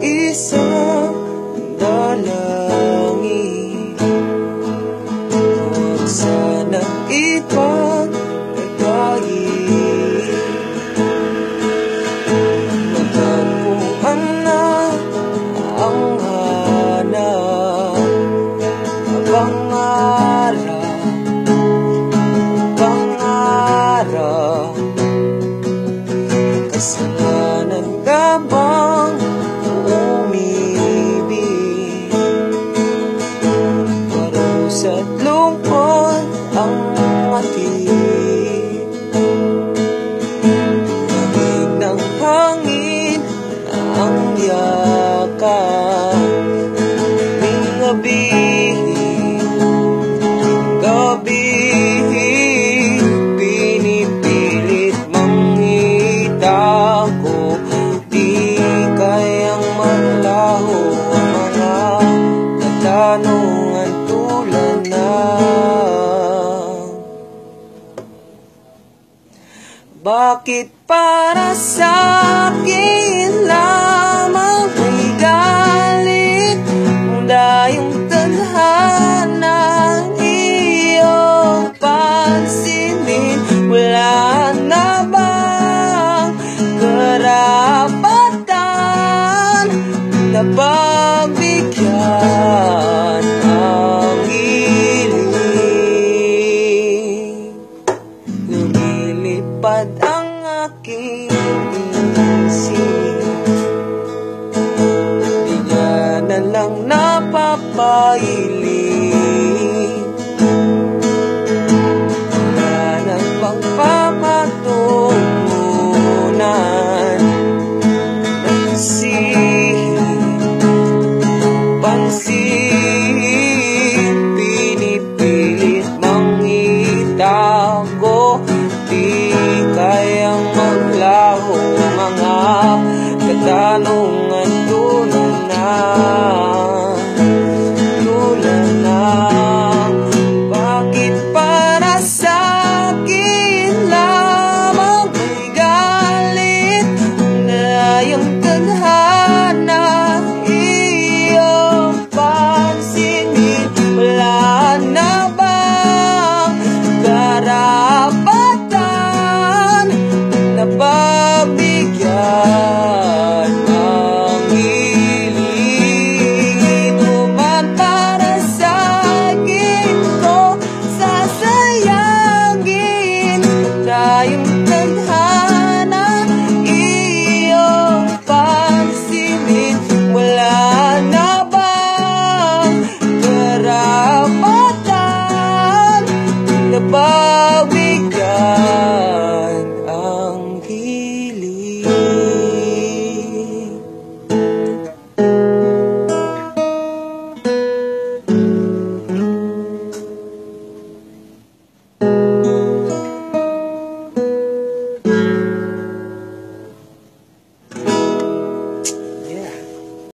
isang dalangin. Huwag sanang ipagpagayin. Matagpuan na ang hanap, pangarap. Kasalanan ka bang umibig? Parusa't lungkot ang matid. Lamig ng hangin ang yakap. Gabi pinipilit manghita ko. Di kayang manlaho ang mga katanungan tulad ng bakit para sa akin lamang may galit? Dayong tadhana iyong pansinin. Wala na bang karapatan na pagbigyan ang hiling? Lumilipad ang aking isip, di niya na lang napapailing. Wala nang pagpapatungunan. Pansin, pinipilit mangitago. Di kayang maglaho mga katanungan tunay na